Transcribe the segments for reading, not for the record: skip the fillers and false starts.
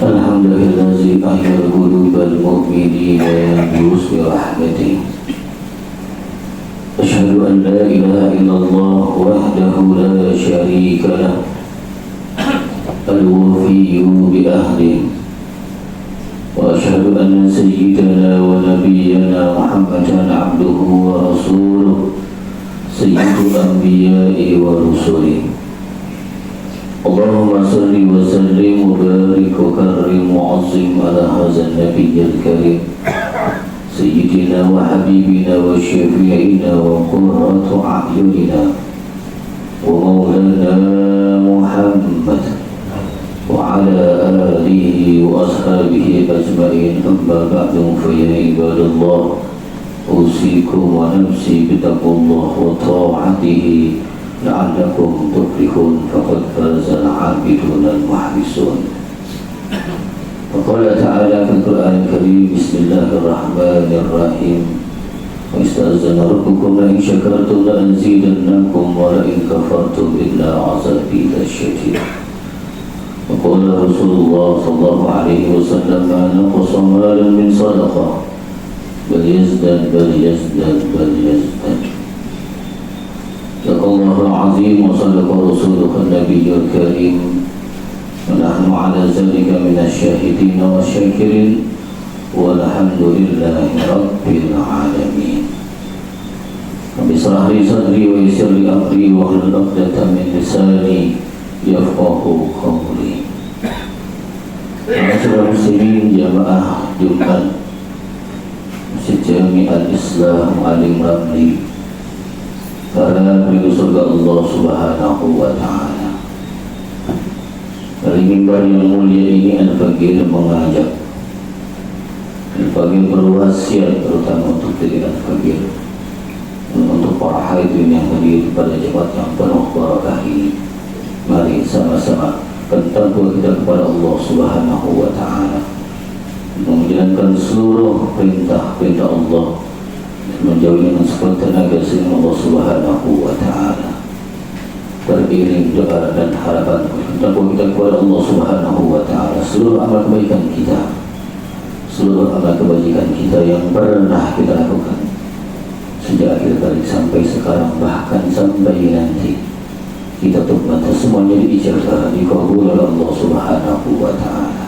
Alhamdulillazi ahyal qulubal mu'minina yandus bi rahmatih. Asyhadu an la ilaha illallah wahdahu la syarika lah, al-wafiyyu bi ahdihi. Wa asyhadu anna sayyidana wa nabiyyana Muhammadan abduhu wa rasuluh, sayyidul anbiya'i wa rusulihi. Allahumma salli wa sallim wa barik wa karrim wa azim ala hazan nabiyyil karim, sayyidina wa habibina wa syafi'ina wa qurratu a'yunina wa maulana Muhammad wa ala alihi wa ashabihi ajma'in. Amma ba'du, fa ya ibadallah, usikum wa nafsi bitaqwallah wa ta'atihi la'allakum tuflihun. Faqad faza al-'abidun al-muhlisun. Faqala ta'ala fil Qur'an al-Karim, bismillahirrahmanirrahim, wa ista'zana rabbukum la in syakartum la azidannakum wa la in kafartum inna 'azabi lasyadid. Wa qala Rasulullah sallallahu alaihi wasallam, ma naqasa malun min sadaqah bal yazdad bal yazdad bal yazdad. Sadaqallahul azim wa sadaqa rasuluhu nabiyyul karim, wa nahnu ala zalika minasyahidin wa syakirin, walhamdulillahi rabbil alamin. Rabbi shrah li sadri wa yassir li amri wa hlul 'uqdatam min lisani yafqahu qawli. Ma'asyiral muslimin, jamaah Jumat Masjid Jami Al-Islam Alim Ramli, para penduduk surga Allah Subhanahu wa ta'ala. Dari mimbar yang mulia ini Al-Faqir mengajak, Al-Faqir berwasiat terutama untuk diri Al-Faqir dan untuk para hadirin yang hadir pada Jumat yang penuh barakah ini. Mari sama-sama bertakwa kita kepada Allah Subhanahu wa ta'ala, menjalankan seluruh perintah-perintah Allah, menjauhi dengan sekuat tenaga sehingga Allah Subhanahu wa ta'ala. Beriring doa dan harapan bertakwa kita kepada Allah Subhanahu wa ta'ala. Seluruh amal kebaikan kita, seluruh amal kebajikan kita yang pernah kita lakukan sejak akhir tarik sampai sekarang, bahkan sampai nanti, kita tutup mata, semuanya diijabah, dikabul oleh Allah Subhanahu wa ta'ala.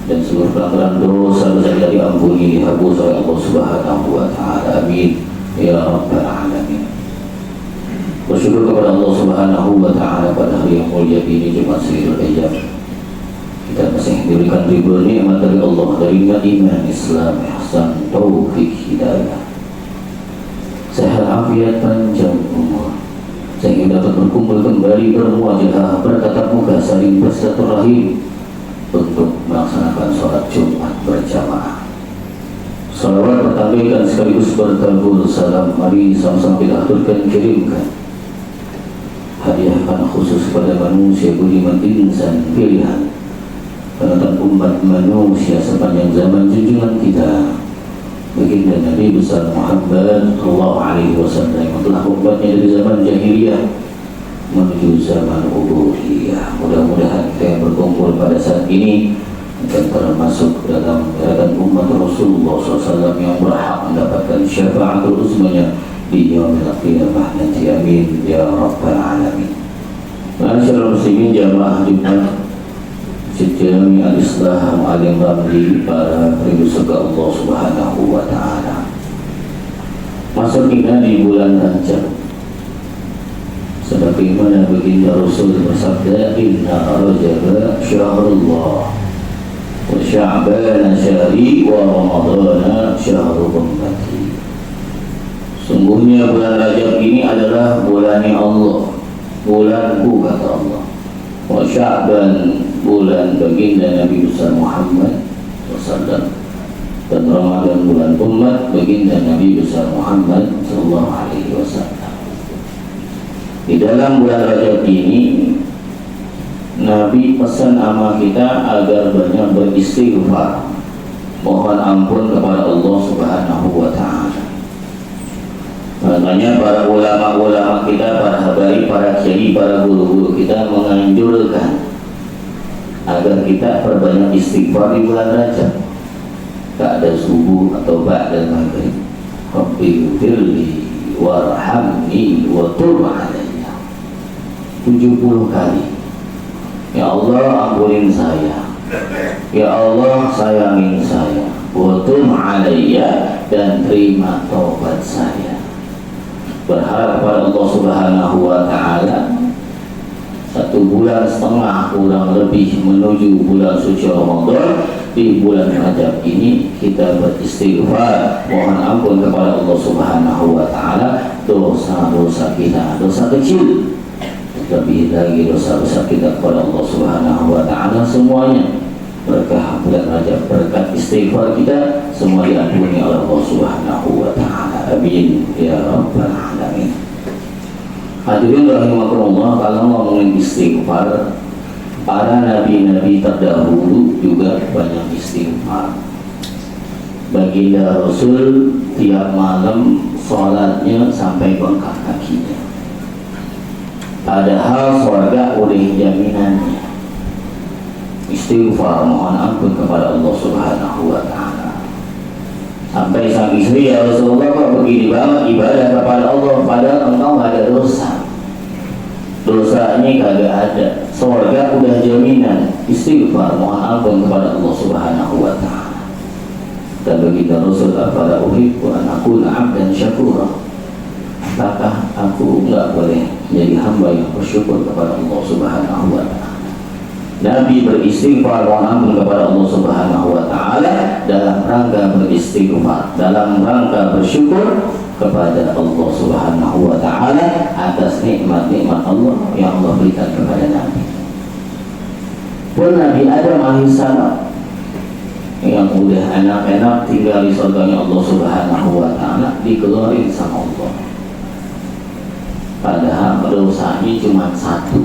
Dan seluruh pelanggaran dosa bisa diampuni, dihapus oleh Allah Subhanahu wa ta'ala. Amin ya rabbal alamin. Bersyukur kepada Allah Subhanahu wa ta'ala pada hari yang mulia ini, Jumat Sayyidul Ayyam. Kita masih diberikan ribuan nikmat dari Allah, dari iman, Islam, ihsan, taufik, hidayah, sehat, afiat, panjang umur, sehingga dapat berkumpul kembali, bermuajahah, bertatap muka, saling bersilaturahim untuk melaksanakan sholat Jumat berjamaah. Salawat bertampilkan sekaligus bertabur salam. Mari sama-sama kita aturkan, kirimkan hadiahkan khusus pada manusia budiman, insan pilihan, penuntun umat manusia sepanjang zaman junjungan kita, baginda Nabi besar Muhammad sallallahu alaihi wasallam, yang telah umatnya dari zaman jahiliyah menuju zaman ubuhiyah. Mudah-mudahan kita yang berkumpul pada saat ini akan termasuk dalam gerakan umat Rasulullah SAW yang berhak mendapatkan syafaatul uzmanya di yaumil qiyamah nanti. Amin ya rabbal alamin. Ma'asyiral muslimin, jamaah Jumat Masjid Jami Al-Islam Alim Ramli, para penduduk surga Allah Subhanahu wa ta'ala. Masuk kita di bulan Rajab, sebagaimana baginda Rasul bersabda, inna Rajab syahrullah wa sya'ban syahri wa ramadhan syahru ummati. Sungguhnya bulan Rajab ini adalah bulannya Allah, bulanku kata Allah, wa sya'ban bulan baginda Nabi besar Muhammad SAW, dan Ramadan bulan umat baginda Nabi besar Muhammad sallallahu alaihi wasallam. Di dalam bulan Rajab ini Nabi pesan sama kita agar banyak beristighfar, mohon ampun kepada Allah Subhanahu wa ta'ala. Makanya para ulama-ulama kita, para habaib, para kiai, para guru-guru kita menganjurkan agar kita perbanyak istighfar di bulan Rajab. Tak ada subuh atau ba'da maghrib. Rabbighfirli warhamni wa tub alayya. 70 kali. Ya Allah, ampunin saya. Ya Allah, sayangin saya. Wa tub alayya, dan terima taubat saya. Berharap kepada Allah Subhanahu wa ta'ala 1,5 bulan kurang lebih menuju bulan suci Ramadan. Di bulan Rajab ini kita beristighfar, mohon ampun kepada Allah Subhanahu wa ta'ala dosa-dosa kita, dosa kecil, lebih lagi dosa-dosa kita kepada Allah Subhanahu wa ta'ala semuanya. Berkah bulan Rajab, berkat istighfar kita semua diampuni oleh Allah Subhanahu wa ta'ala. Amin ya rabbal alamin. Hadirin rahimakumullah, kalau ngomongin istighfar, para nabi-nabi terdahulu juga banyak istighfar. Baginda Rasul tiap malam sholatnya sampai bengkak kakinya. Padahal surga udah jaminannya. Istighfar, mohon ampun kepada Allah Subhanahu wa ta'ala. Sampai sang istri, ya Rasulullah, kok begini banget ibadah kepada Allah, padahal engkau gak ada dosa. Dosanya kagak ada, surga udah jaminan. Istighfar, mohon ampun kepada Allah Subhanahu wa ta'ala. Dan baginda Rasul, afala uhibbu an akuna 'abdan syakura. Apakah aku enggak boleh menjadi hamba yang bersyukur kepada Allah Subhanahu wa ta'ala? Nabi beristighfar, mohon ampun kepada Allah Subhanahu wa ta'ala dalam rangka beristighfar, dalam rangka bersyukur kepada Allah Subhanahu wa ta'ala atas nikmat-nikmat Allah yang Allah berikan kepada Nabi. Pun Nabi Adam alaihissalam yang udah enak-enak tinggal di surganya Allah Subhanahu wa ta'ala dikeluarin sama Allah. Padahal dosanya cuma satu,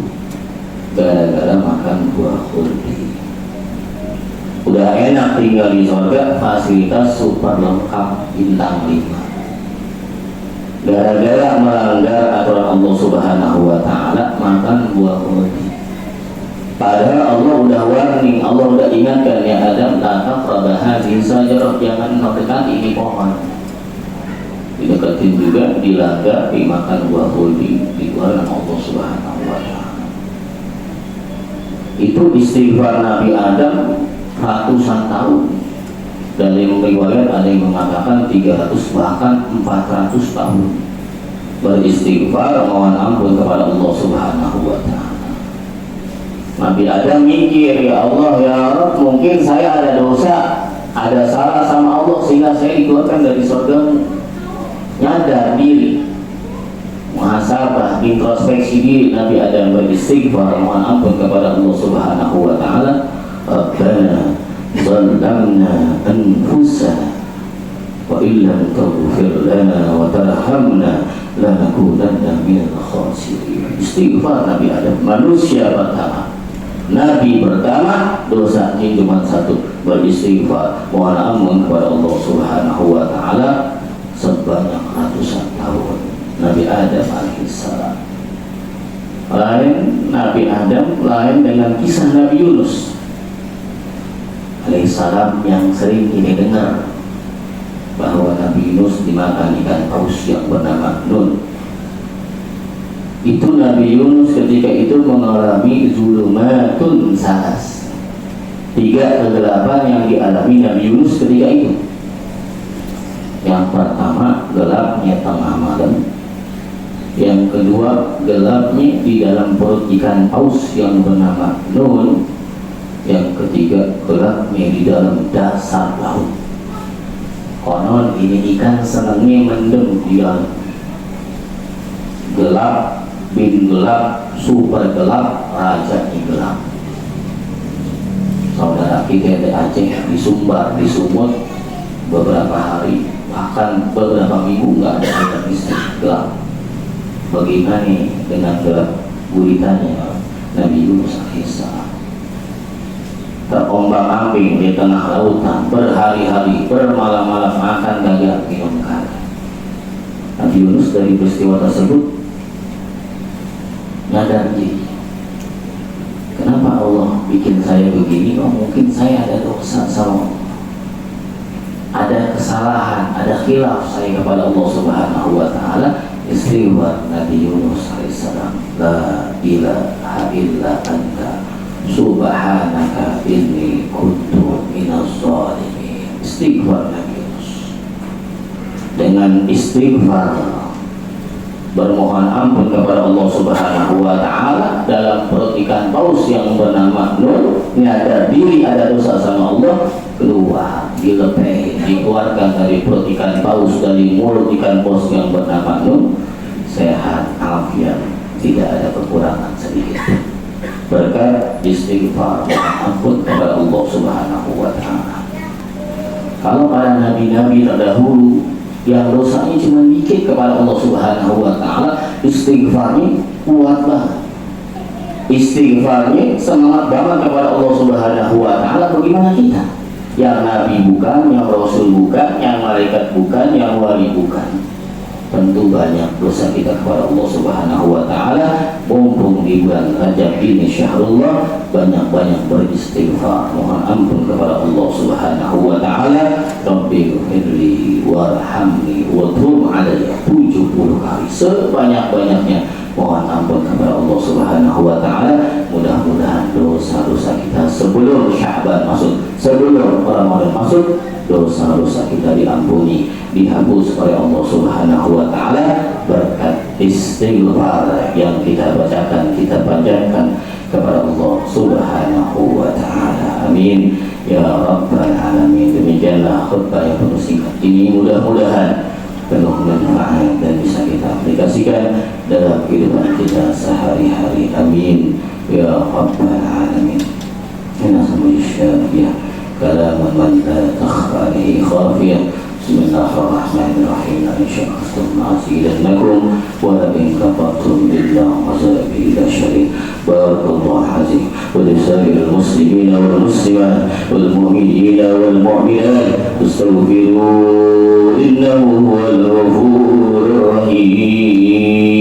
gara-gara makan buah khuldi. Udah enak tinggal di surga, fasilitas super lengkap bintang 5. Gara-gara melanggar aturan Allah Subhanahu wa ta'ala makan buah khuldi. Padahal Allah udah warning, Allah udah ingatkan, ya Adam, la taqrabu hadhihi syajarah, jangan mendekati ini pohon. Dideketin juga, dilanggar, dimakan buah khuldi, dikeluarkan Allah Subhanahu wa ta'ala. Itu istighfar Nabi Adam ratusan tahun. Dari riwayat ada yang mengatakan 300 bahkan 400 tahun beristighfar, mohon ampun kepada Allah Subhanahu wa ta'ala. Nabi Adam mikir, ya Allah, ya Rabb, mungkin saya ada dosa, ada salah sama Allah sehingga saya dikeluarkan dari surga. Nyadar diri, muhasabah, introspeksi diri. Nabi Adam beristighfar, mohon ampun kepada Allah Subhanahu wa ta'ala. Rabbana zalamna anfusana wa illam taghfir lana wa tarhamna lanakunanna minal khasirin. Istighfar Nabi Adam, manusia pertama, Nabi pertama, dosanya cuma satu, beristighfar, mohon ampun kepada Allah Subhanahu wa ta'ala sebanyak ratusan tahun. Nabi Adam alaihissalam. Lain Nabi Adam, lain dengan kisah Nabi Yunus alaihissalam yang sering kita dengar bahwa Nabi Yunus dimakan ikan paus yang bernama Nun. Itu Nabi Yunus ketika itu mengalami zulumatun salas, 3 kegelapan yang dialami Nabi Yunus ketika itu. Yang pertama, gelapnya tengah malam. Yang kedua, gelapnya di dalam perut ikan paus yang bernama Nun. Yang ketiga, gelapnya di dalam dasar laut. Konon ini ikan senangnya mendem di dalam. Gelap bin gelap, super gelap, raja di gelap. Saudara kita di Aceh, di Sumbar, di Sumut, beberapa hari bahkan beberapa minggu nggak ada air listrik, gelap. Bagaimana dengan gelap gulitannya Nabi Yunus alaihissalam? Terombang-ambing di tengah lautan, berhari-hari, bermalam-malam, makan kagak, minum kagak. Nabi Yunus dari peristiwa tersebut nyadar diri. Kenapa Allah bikin saya begini? Oh, mungkin saya ada dosa sama Allah, ada kesalahan, ada khilaf saya kepada Allah Subhanahu wa Ta'ala. Istighfar Nabi Yunus alaihissalam, la ilaha illa anta subhanaka inni kuntu minaz zalimin. Istighfar Nabi Yunus. Dengan istighfar bermohon ampun kepada Allah Subhanahu wa Ta'ala dalam perut ikan paus yang bernama Nun, nyadar diri ada dosa sama Allah, keluar, dilepehin, dikeluarkan dari perut ikan paus, dari mulut ikan paus yang bernama Nun, sehat, afiat, tidak ada kekurangan sedikit berkat istighfar, mohon ampun kepada Allah Subhanahu wa Ta'ala. Kalau para nabi-nabi terdahulu yang dosanya cuma dikit kepada Allah Subhanahu wa Ta'ala, istighfarnya kuat banget, istighfarnya semangat banget kepada Allah Subhanahu wa Ta'ala. Bagaimana kita yang nabi bukan, yang rasul bukan, yang malaikat bukan, yang wali bukan? Tentu banyak dosa kita kepada Allah Subhanahu wa Ta'ala. Mumpung di bulan Rajab ini syahrullah, banyak-banyak beristighfar, mohon ampun kepada Allah Subhanahu wa Ta'ala. Rabbi ghfirli warhamni wa tub alayya, 70 kali sebanyak-banyaknya mohon ampun kepada Allah Subhanahu wa Ta'ala. Mudah-mudahan dosa-dosa kita sebelum Sya'ban masuk, sebelum Ramadan masuk, dosa-dosa kita diampuni, dihapus oleh Allah Subhanahu wa Ta'ala berkat istighfar yang kita bacakan, kita panjatkan kepada Allah Subhanahu wa Ta'ala. Amin ya rabbal alamin. Demikianlah khutbah yang penuh singkat ini, mudah-mudahan penuh manfaat dan bisa kita aplikasikan dalam kehidupan kita sehari-hari. Amin ya rabbal alamin. Inna sama'isya كلام من لا تخفى عليه خافية. بسم الله الرحمن الرحيم. إن شكرتم لأزيدنكم ولئن كفرتم بالله عذابي لشديد. بارك الله عزيز ولسائر المسلمين والمسلمات والمؤمنين والمؤمنات استغفروا إنه هو الغفور الرحيم.